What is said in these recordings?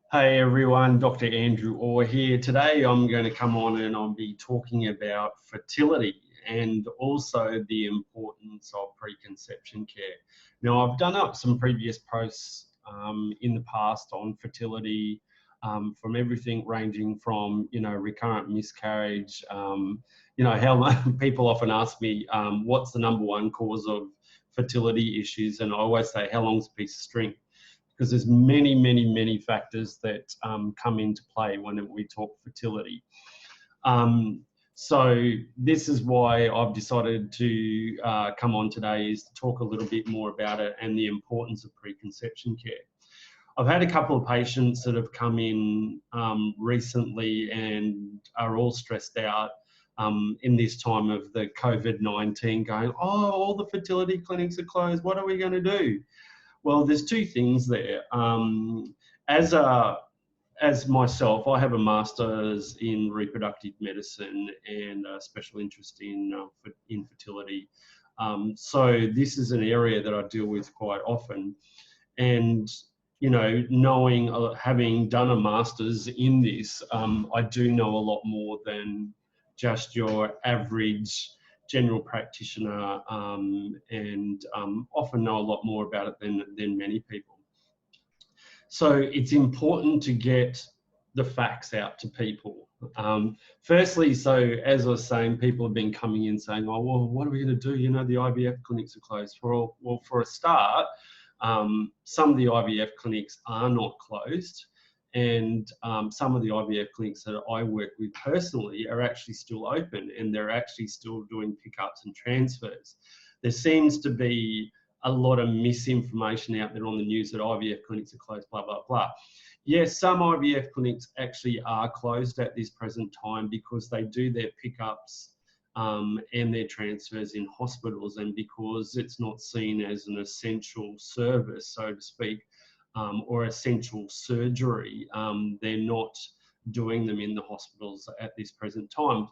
Hey everyone, Dr. Andrew Orr here. Today I'm going to come on and I'll be talking about fertility and also the importance of preconception care. Now, I've done up some previous posts in the past on fertility, from everything ranging from, recurrent miscarriage. How people often ask me, what's the number one cause of fertility issues? And I always say, how long's a piece of string? Because there's many factors that come into play when we talk fertility. So this is why I've decided to come on today, is to talk a little bit more about it and the importance of preconception care. I've had a couple of patients that have come in recently and are all stressed out in this time of the COVID-19, going, oh, all the fertility clinics are closed, what are we going to do? Well, there's two things there. As myself, I have a master's in reproductive medicine and a special interest in infertility. So this is an area that I deal with quite often. And, knowing, having done a master's in this, I do know a lot more than just your average general practitioner, and often know a lot more about it than many people. So it's important to get the facts out to people. Firstly, so as I was saying, people have been coming in saying, oh, well, what are we going to do? The IVF clinics are closed. Well, for a start, some of the IVF clinics are not closed. And some of the IVF clinics that I work with personally are actually still open, and they're actually still doing pickups and transfers. There seems to be a lot of misinformation out there on the news that IVF clinics are closed, blah, blah, blah. Yes, some IVF clinics actually are closed at this present time because they do their pickups and their transfers in hospitals, and because it's not seen as an essential service, so to speak, or essential surgery, they're not doing them in the hospitals at this present time.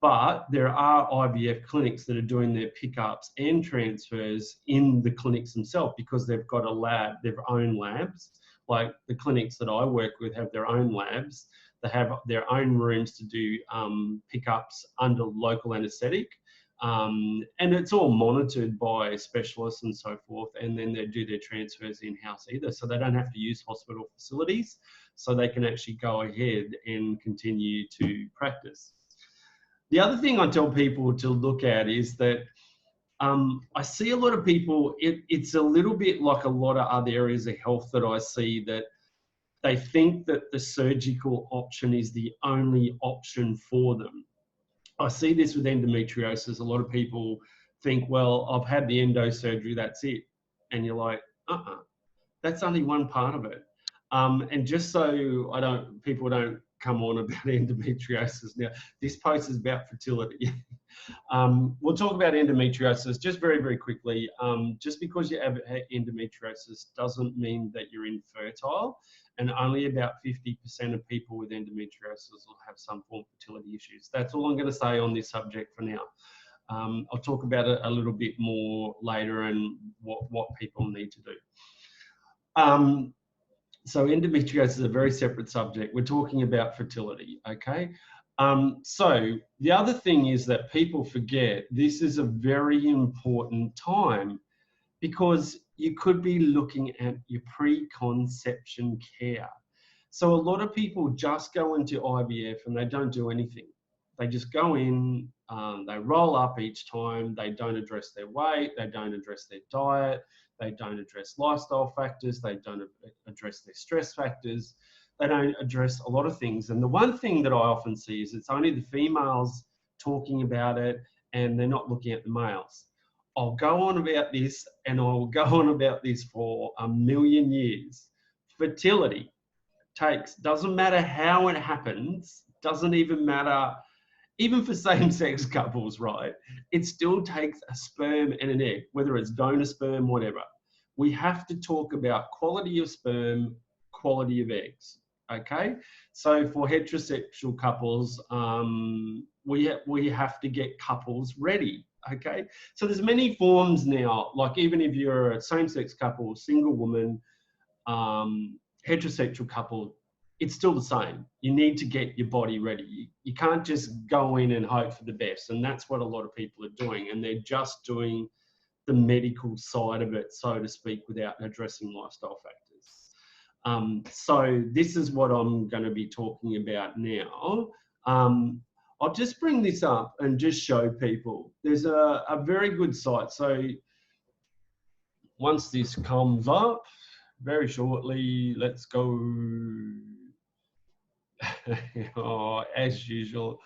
But there are IVF clinics that are doing their pickups and transfers in the clinics themselves because they've got a lab, their own labs. Like the clinics that I work with have their own labs. They have their own rooms to do pickups under local anaesthetic. And it's all monitored by specialists and so forth, and then they do their transfers in-house either, so they don't have to use hospital facilities, so they can actually go ahead and continue to practice. The other thing I tell people to look at is that I see a lot of people, it's a little bit like a lot of other areas of health that I see, that they think that the surgical option is the only option for them. I see this with endometriosis. A lot of people think, well, I've had the endo surgery, that's it. And you're like, that's only one part of it. And just so people don't come on about endometriosis now, this post is about fertility. We'll talk about endometriosis just very quickly. Just because you have endometriosis doesn't mean that you're infertile, and only about 50% of people with endometriosis will have some form of fertility issues. That's all I'm going to say on this subject for now. I'll talk about it a little bit more later and what people need to do. So endometriosis is a very separate subject. We're talking about fertility, okay? So the other thing is that people forget this is a very important time, because you could be looking at your preconception care. So a lot of people just go into IVF and they don't do anything. They just go in, they roll up each time, they don't address their weight, they don't address their diet, they don't address lifestyle factors, they don't address their stress factors, they don't address a lot of things. And the one thing that I often see is it's only the females talking about it and they're not looking at the males. I'll go on about this, and I'll go on about this for a million years. Fertility doesn't matter how it happens, doesn't even matter, even for same-sex couples, right? It still takes a sperm and an egg, whether it's donor sperm, whatever. We have to talk about quality of sperm, quality of eggs, okay? So for heterosexual couples, we have to get couples ready, okay? So there's many forms now, like even if you're a same-sex couple, single woman, heterosexual couple, it's still the same. You need to get your body ready. You can't just go in and hope for the best. And that's what a lot of people are doing. And they're just doing the medical side of it, so to speak, without addressing lifestyle factors. So this is what I'm going to be talking about now. I'll just bring this up and just show people. There's a very good site. So once this comes up, very shortly, let's go. Oh, as usual,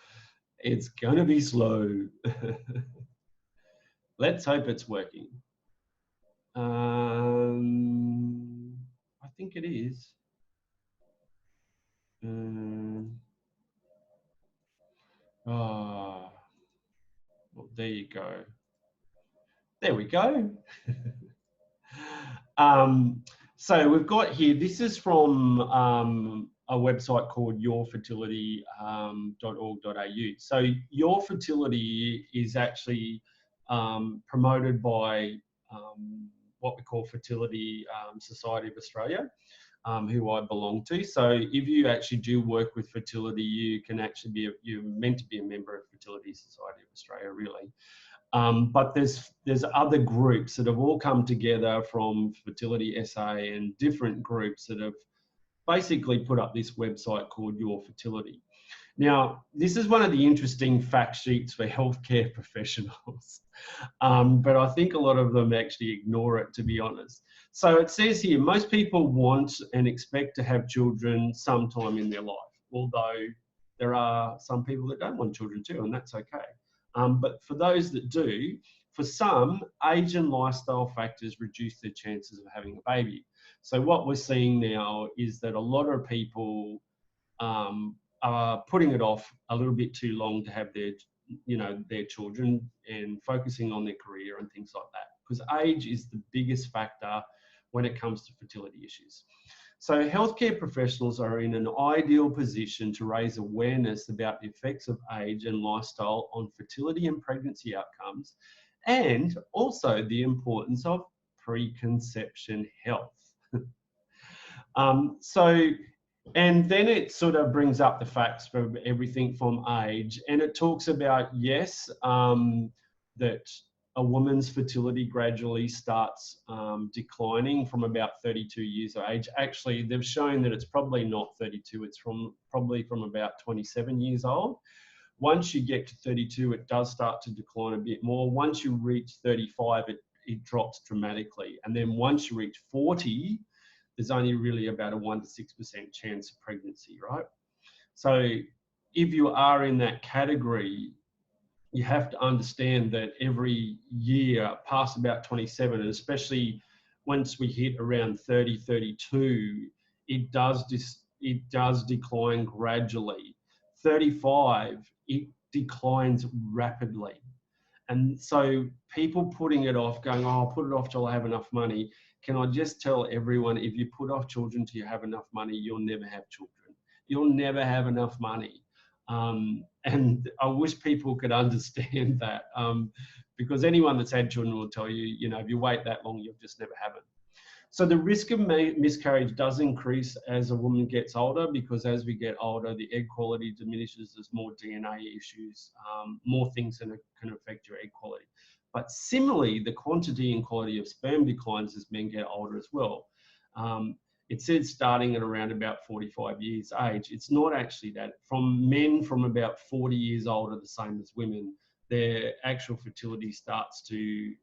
it's going to be slow. Let's hope it's working. I think it is. Oh, well, there you go. There we go. So we've got here, this is from a website called yourfertility.org.au. So Your Fertility is actually promoted by what we call Fertility Society of Australia, who I belong to. So if you actually do work with fertility, you can actually be, you're meant to be a member of Fertility Society of Australia, really. But there's other groups that have all come together from Fertility SA and different groups that have basically put up this website called Your Fertility. Now, this is one of the interesting fact sheets for healthcare professionals, but I think a lot of them actually ignore it, to be honest. So it says here, most people want and expect to have children sometime in their life, although there are some people that don't want children too, and that's okay. But for those that do, for some, age and lifestyle factors reduce their chances of having a baby. So what we're seeing now is that a lot of people are putting it off a little bit too long to have their, their children, and focusing on their career and things like that. Because age is the biggest factor when it comes to fertility issues. So healthcare professionals are in an ideal position to raise awareness about the effects of age and lifestyle on fertility and pregnancy outcomes, and also the importance of preconception health. And then it sort of brings up the facts for everything from age, and it talks about, yes, that a woman's fertility gradually starts declining from about 32 years of age. Actually, they've shown that it's probably not 32, it's probably from about 27 years old. Once you get to 32, it does start to decline a bit more. Once you reach 35, it drops dramatically. And then once you reach 40, there's only really about a 1 to 6% chance of pregnancy, right? So if you are in that category, you have to understand that every year past about 27, and especially once we hit around 30, 32, it does decline gradually. 35, it declines rapidly. And so people putting it off, going, oh, I'll put it off till I have enough money. Can I just tell everyone, if you put off children till you have enough money, you'll never have children. You'll never have enough money. And I wish people could understand that, because anyone that's had children will tell you, if you wait that long, you'll just never have it. So the risk of miscarriage does increase as a woman gets older, because as we get older, the egg quality diminishes, there's more DNA issues, more things that can affect your egg quality. But similarly, the quantity and quality of sperm declines as men get older as well. It says starting at around about 45 years age. It's not actually that. From men from about 40 years old are the same as women. Their actual fertility starts to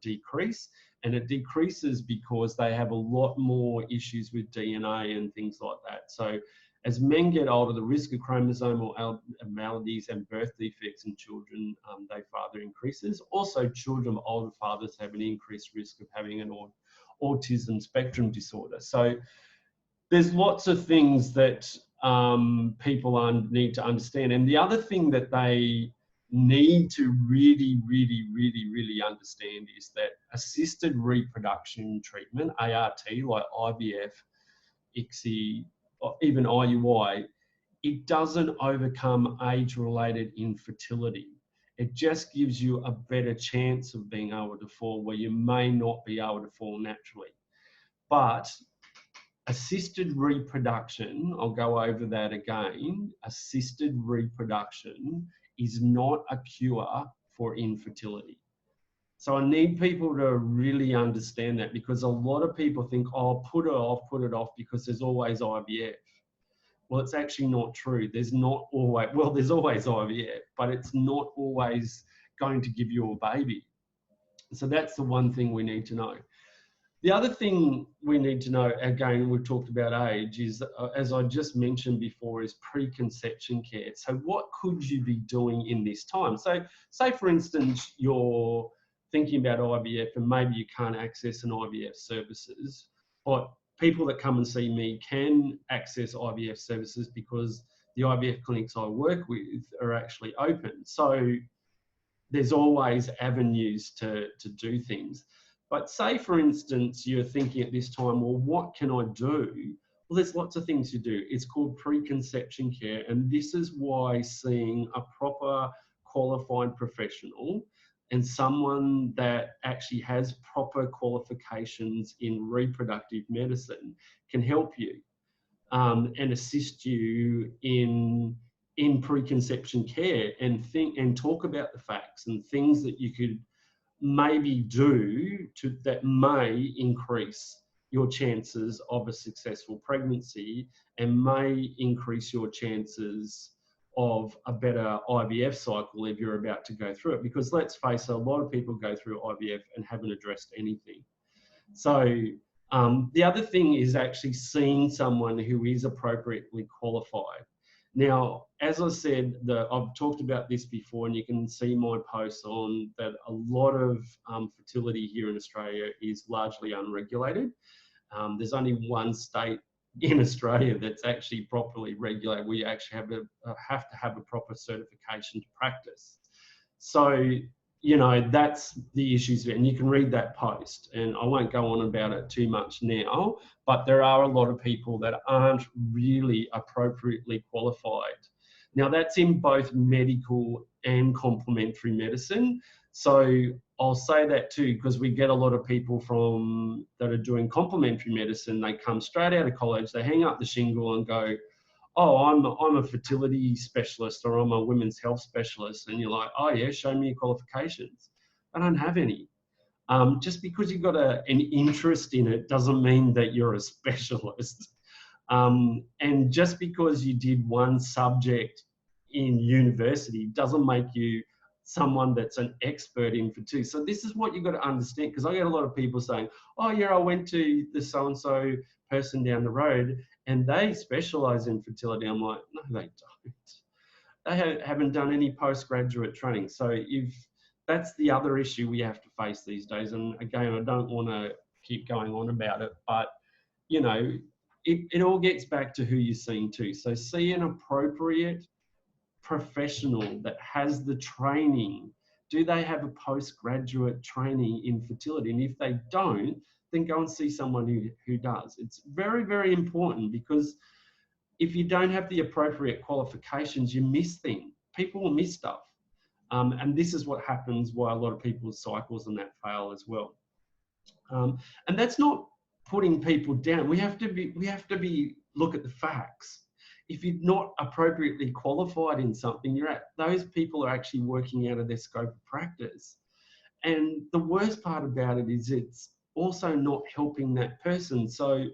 decrease, and it decreases because they have a lot more issues with DNA and things like that. So as men get older, the risk of chromosomal abnormalities and birth defects in children, they further increases. Also, children of older fathers have an increased risk of having an autism spectrum disorder. So there's lots of things that people need to understand. And the other thing that they need to really understand is that assisted reproduction treatment, ART, like IVF, ICSI, or even IUI, it doesn't overcome age-related infertility. It just gives you a better chance of being able to fall where you may not be able to fall naturally. But assisted reproduction, I'll go over that again, assisted reproduction is not a cure for infertility. So I need people to really understand that, because a lot of people think, oh, put it off because there's always IVF. Well, it's actually not true. There's not always, well, there's always IVF, but it's not always going to give you a baby. So that's the one thing we need to know. The other thing we need to know, again, we've talked about age, is, as I just mentioned before, is preconception care. So what could you be doing in this time? So say, for instance, you're thinking about IVF and maybe you can't access an IVF services, but people that come and see me can access IVF services because the IVF clinics I work with are actually open. So there's always avenues to do things. But say, for instance, you're thinking at this time, well, what can I do? Well, there's lots of things to do. It's called preconception care. And this is why seeing a proper qualified professional and someone that actually has proper qualifications in reproductive medicine can help you and assist you in preconception care, and think and talk about the facts and things that you could maybe do that may increase your chances of a successful pregnancy and may increase your chances of a better IVF cycle if you're about to go through it. Because let's face it, a lot of people go through IVF and haven't addressed anything. So the other thing is actually seeing someone who is appropriately qualified. Now, as I said, I've talked about this before, and you can see my posts on that a lot of fertility here in Australia is largely unregulated. There's only one state in Australia that's actually properly regulated. We actually have to have a proper certification to practice. So, you know, that's the issues, and you can read that post, and I won't go on about it too much now, but there are a lot of people that aren't really appropriately qualified. Now, that's in both medical and complementary medicine. So I'll say that too, because we get a lot of people that are doing complementary medicine. They come straight out of college, they hang up the shingle and go, oh, I'm a fertility specialist, or I'm a women's health specialist. And you're like, oh yeah, show me your qualifications. I don't have any. Just because you've got an interest in it doesn't mean that you're a specialist. And just because you did one subject in university doesn't make you someone that's an expert in fertility. So this is what you've got to understand, because I get a lot of people saying, oh yeah, I went to the so-and-so person down the road and they specialize in fertility. I'm like, no, they don't. They haven't done any postgraduate training. So that's the other issue we have to face these days. And again, I don't want to keep going on about it, but you know, it all gets back to who you're seeing too. So see an appropriate professional that has the training. Do they have a postgraduate training in fertility? And if they don't, then go and see someone who does. It's very, very important, because if you don't have the appropriate qualifications, you miss things. People will miss stuff. And this is what happens, why a lot of people's cycles and that fail as well. And that's not putting people down. We have to look at the facts. If you're not appropriately qualified in something, those people are actually working out of their scope of practice. And the worst part about it is it's also not helping that person. So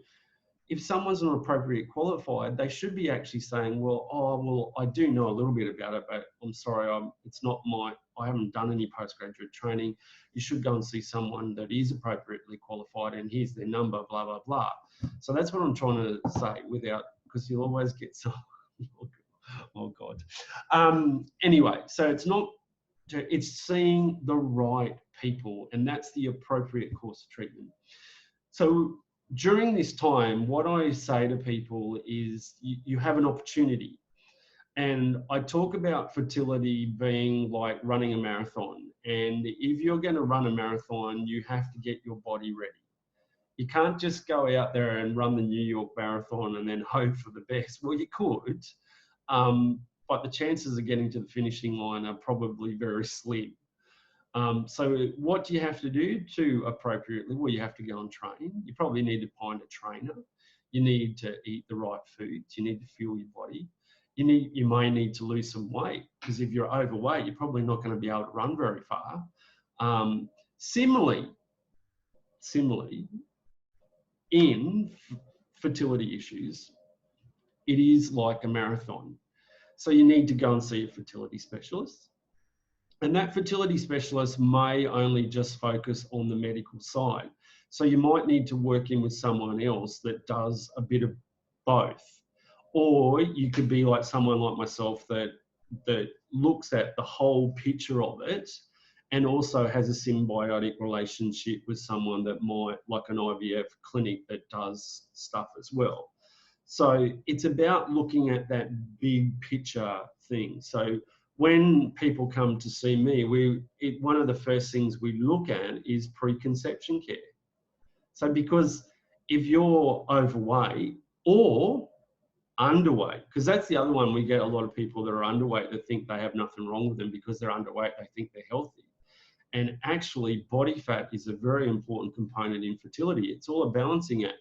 if someone's not appropriately qualified, they should be actually saying, well, I do know a little bit about it, but I'm sorry, I haven't done any postgraduate training. You should go and see someone that is appropriately qualified, and here's their number, blah, blah, blah. So that's what I'm trying to say, because you'll always get some, oh God. Anyway, so it's seeing the right people, and that's the appropriate course of treatment. So during this time, what I say to people is you have an opportunity. And I talk about fertility being like running a marathon. And if you're going to run a marathon, you have to get your body ready. You can't just go out there and run the New York Marathon and then hope for the best. Well, you could, but the chances of getting to the finishing line are probably very slim. So what do you have to do to appropriately? Well, you have to go and train. You probably need to find a trainer. You need to eat the right foods. You need to fuel your body. You may need to lose some weight, because if you're overweight, you're probably not going to be able to run very far. Similarly, in fertility issues, it is like a marathon. So you need to go and see a fertility specialist. And that fertility specialist may only just focus on the medical side. So you might need to work in with someone else that does a bit of both. Or you could be like someone like myself that looks at the whole picture of it, and also has a symbiotic relationship with someone that might, like an IVF clinic that does stuff as well. So it's about looking at that big picture thing. So when people come to see me, one of the first things we look at is preconception care. So because if you're overweight or underweight, because that's the other one, we get a lot of people that are underweight that think they have nothing wrong with them because they're underweight, they think they're healthy. And actually, body fat is a very important component in fertility. It's all a balancing act.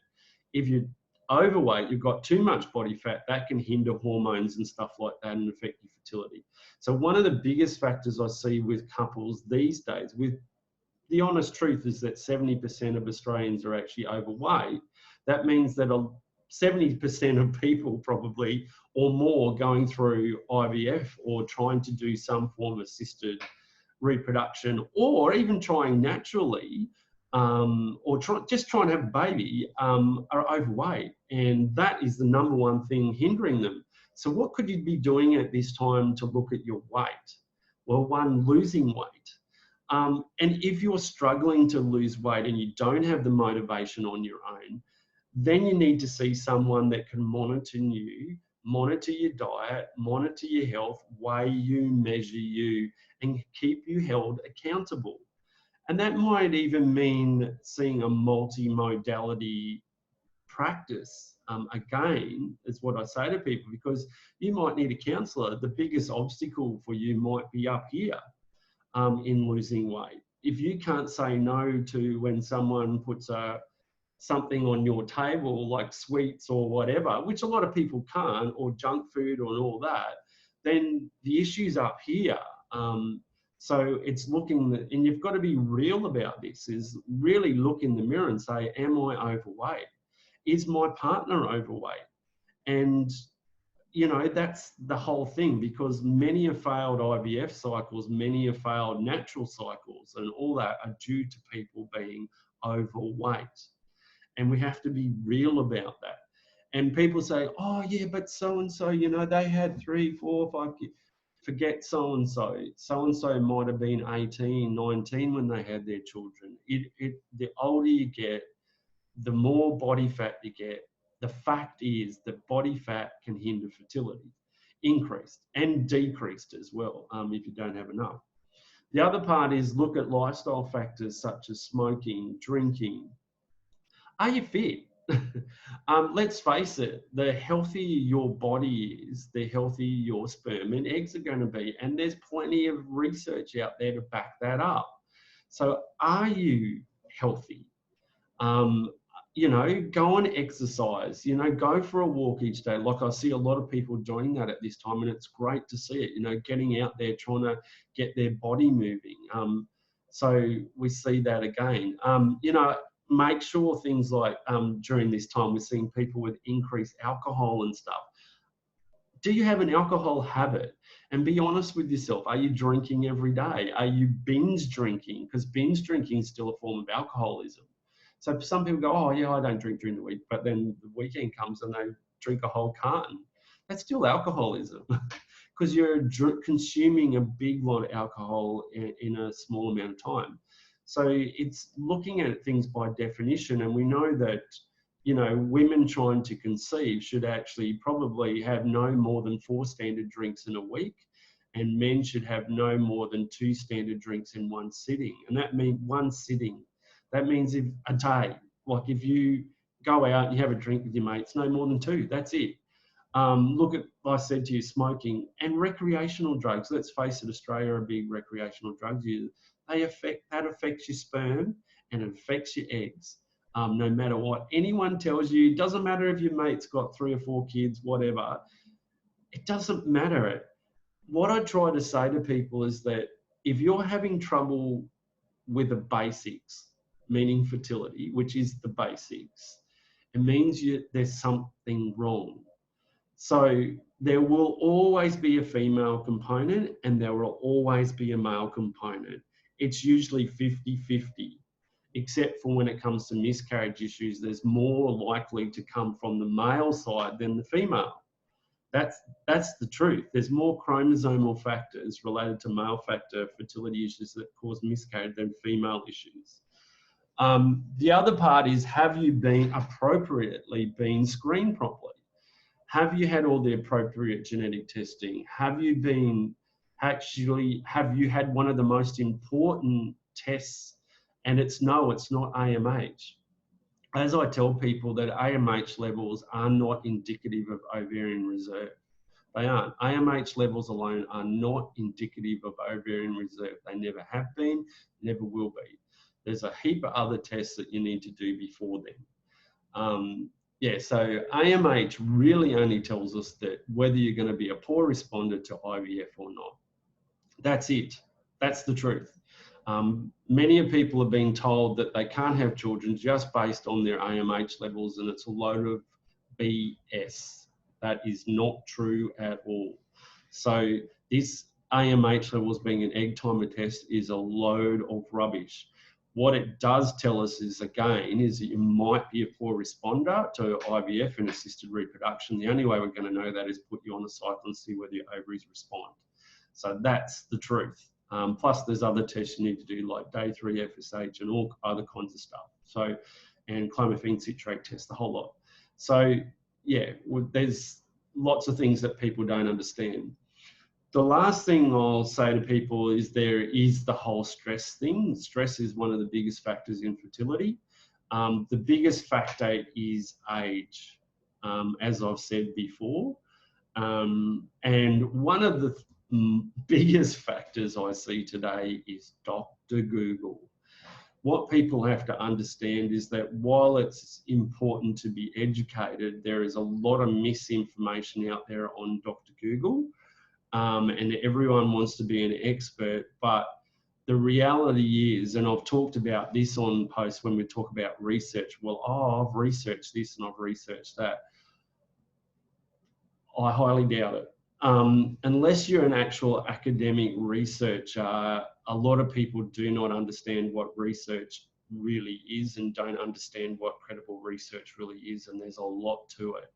If you're overweight, you've got too much body fat, that can hinder hormones and stuff like that and affect your fertility. So one of the biggest factors I see with couples these days, with the honest truth is that 70% of Australians are actually overweight. That means that 70% of people probably or more going through IVF or trying to do some form of assisted reproduction, or even trying naturally, or just trying to have a baby, are overweight. And that is the number one thing hindering them. So what could you be doing at this time to look at your weight? Well, one, losing weight. And if you're struggling to lose weight and you don't have the motivation on your own, then you need to see someone that can monitor you, monitor your diet, monitor your health, weigh you, measure you, and keep you held accountable. And that might even mean seeing a multi-modality practice. Again, is what I say to people, because you might need a counsellor. The biggest obstacle for you might be up here in losing weight. If you can't say no to when someone puts something on your table like sweets or whatever, which a lot of people can't, or junk food or all that, then the issue's up here. So it's looking, and you've got to be real about this, is really look in the mirror and say, am I overweight? Is my partner overweight? And, you know, that's the whole thing, because many have failed IVF cycles, many have failed natural cycles, and all that are due to people being overweight. And we have to be real about that. And people say, oh yeah, but so-and-so, you know, they had 3, 4, 5 kids. Forget so-and-so. So-and-so might have been 18, 19 when they had their children. The older you get, the more body fat you get. The fact is that body fat can hinder fertility, increased and decreased as well, if you don't have enough. The other part is look at lifestyle factors such as smoking, drinking. Are you fit? Let's face it, the healthier your body is, the healthier your sperm and eggs are going to be. And there's plenty of research out there to back that up. So are you healthy? You know, go and exercise, you know, go for a walk each day. Like I see a lot of people doing that at this time, and it's great to see it, you know, getting out there, trying to get their body moving. So we see that again. You know, make sure things like during this time, we're seeing people with increased alcohol and stuff. Do you have an alcohol habit? And be honest with yourself. Are you drinking every day? Are you binge drinking? Because binge drinking is still a form of alcoholism. So some people go, oh yeah, I don't drink during the week, but then the weekend comes and they drink a whole carton. That's still alcoholism, because you're consuming a big lot of alcohol in a small amount of time. So it's looking at things by definition, and we know that, you know, women trying to conceive should actually probably have no more than 4 standard drinks in a week, and men should have no more than 2 standard drinks in one sitting. And that means one sitting. That means if a day, like if you go out and you have a drink with your mates, no more than 2, that's it. Look at, like I said to you, smoking and recreational drugs. Let's face it, Australia are big recreational drugs users. That affects your sperm and it affects your eggs. no matter what anyone tells you. It doesn't matter if your mate's got 3 or 4 kids, whatever. It doesn't matter. What I try to say to people is that if you're having trouble with the basics, meaning fertility, which is the basics, it means there's something wrong. So there will always be a female component and there will always be a male component. It's usually 50-50, except for when it comes to miscarriage issues, there's more likely to come from the male side than the female. That's the truth. There's more chromosomal factors related to male factor fertility issues that cause miscarriage than female issues. The other part is, have you been appropriately been screened properly? Have you had all the appropriate genetic testing? Have you had one of the most important tests? And it's not AMH. As I tell people, that AMH levels are not indicative of ovarian reserve. They aren't. AMH levels alone are not indicative of ovarian reserve. They never have been, never will be. There's a heap of other tests that you need to do before then. Yeah, so AMH really only tells us that whether you're going to be a poor responder to IVF or not. That's it. That's the truth. Many of people are being told that they can't have children just based on their AMH levels, and it's a load of BS. That is not true at all. So this AMH levels being an egg timer test is a load of rubbish. What it does tell us is, again, is that you might be a poor responder to IVF and assisted reproduction. The only way we're going to know that is put you on a cycle and see whether your ovaries respond. So that's the truth. Plus there's other tests you need to do, like day 3 FSH and all other kinds of stuff. So, and clomiphene citrate test, the whole lot. So yeah, there's lots of things that people don't understand. The last thing I'll say to people is there is the whole stress thing. Stress is one of the biggest factors in fertility. The biggest factor is age, as I've said before. And one of the biggest factors I see today is Dr. Google. What people have to understand is that while it's important to be educated, there is a lot of misinformation out there on Dr. Google. And everyone wants to be an expert, but the reality is, and I've talked about this on posts when we talk about research, well, I've researched this and I've researched that. I highly doubt it. Unless you're an actual academic researcher, a lot of people do not understand what research really is and don't understand what credible research really is, and there's a lot to it.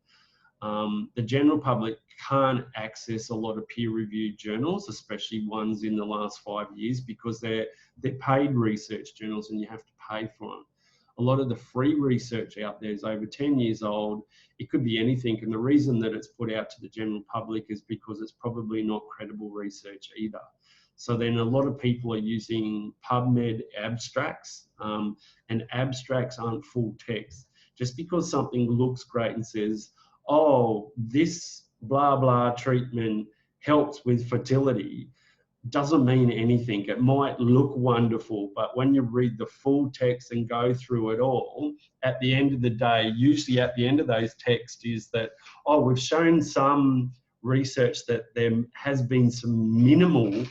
The general public can't access a lot of peer-reviewed journals, especially ones in the last 5 years, because they're paid research journals and you have to pay for them. A lot of the free research out there is over 10 years old. It could be anything, and the reason that it's put out to the general public is because it's probably not credible research either. So then a lot of people are using PubMed abstracts, and abstracts aren't full text. Just because something looks great and says, oh, this blah, blah treatment helps with fertility, doesn't mean anything. It might look wonderful, but when you read the full text and go through it all, at the end of the day, usually at the end of those texts is that, oh, we've shown some research that there has been some minimal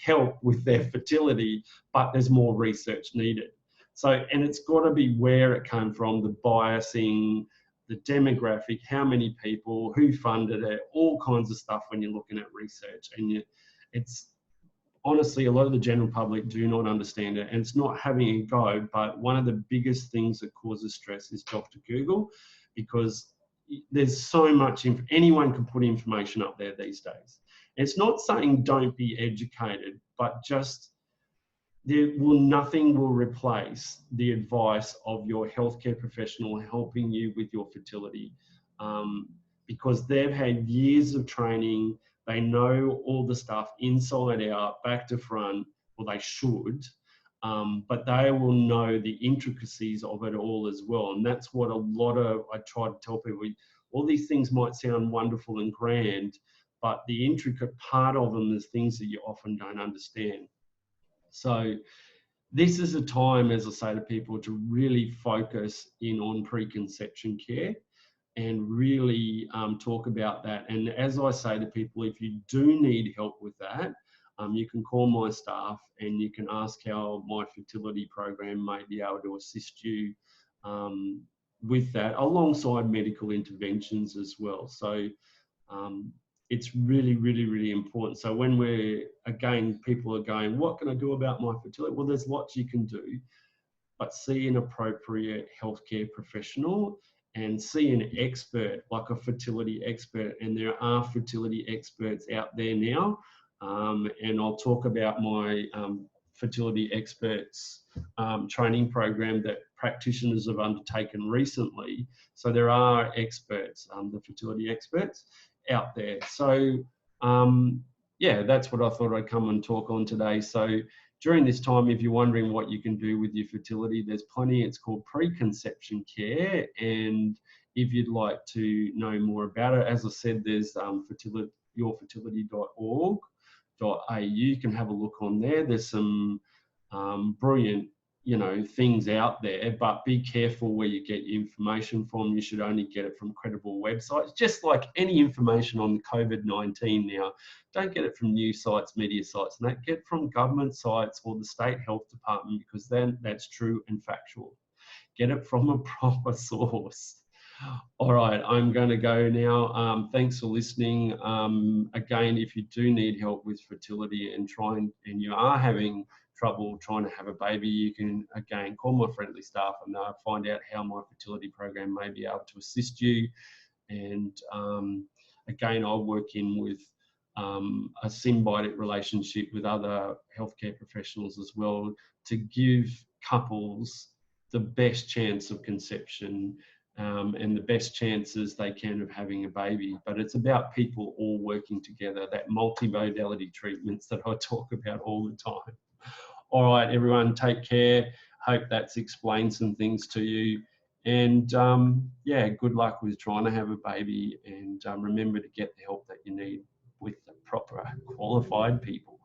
help with their fertility, but there's more research needed. So, and it's got to be where it came from, the biasing, the demographic, how many people, who funded it, all kinds of stuff when you're looking at research. And it's honestly, a lot of the general public do not understand it, and it's not having a go, but one of the biggest things that causes stress is Dr. Google, because there's so much, anyone can put information up there these days. It's not saying don't be educated, but just nothing will replace the advice of your healthcare professional helping you with your fertility, because they've had years of training. They know all the stuff inside out, back to front, well, they should, but they will know the intricacies of it all as well. And that's what I try to tell people. All these things might sound wonderful and grand, but the intricate part of them is things that you often don't understand. So this is a time, as I say to people, to really focus in on preconception care and really talk about that. And as I say to people, if you do need help with that, you can call my staff and you can ask how my fertility program may be able to assist you with that, alongside medical interventions as well. So it's really, really, really important. So when people are going, what can I do about my fertility? Well, there's lots you can do, but see an appropriate healthcare professional and see an expert, like a fertility expert. And there are fertility experts out there now. And I'll talk about my fertility experts training program that practitioners have undertaken recently. So there are experts, the fertility experts out there. So yeah, that's what I thought I'd come and talk on today. So during this time, if you're wondering what you can do with your fertility, there's plenty. It's called preconception care. And if you'd like to know more about it, as I said, there's yourfertility.org.au. You can have a look on there. There's some brilliant, things out there, but be careful where you get your information from. You should only get it from credible websites, just like any information on COVID-19 now. Don't get it from news sites, media sites, and get it from government sites or the state health department, because then that's true and factual. Get it from a proper source. All right, I'm going to go now. Thanks for listening. Again, if you do need help with fertility and you are having trouble trying to have a baby, you can again call my friendly staff and find out how my fertility program may be able to assist you. And again, I'll work in with a symbiotic relationship with other healthcare professionals as well, to give couples the best chance of conception and the best chances they can of having a baby. But it's about people all working together, that multimodality treatments that I talk about all the time. All right, everyone, take care. Hope that's explained some things to you. And yeah, good luck with trying to have a baby. And remember to get the help that you need with the proper qualified people.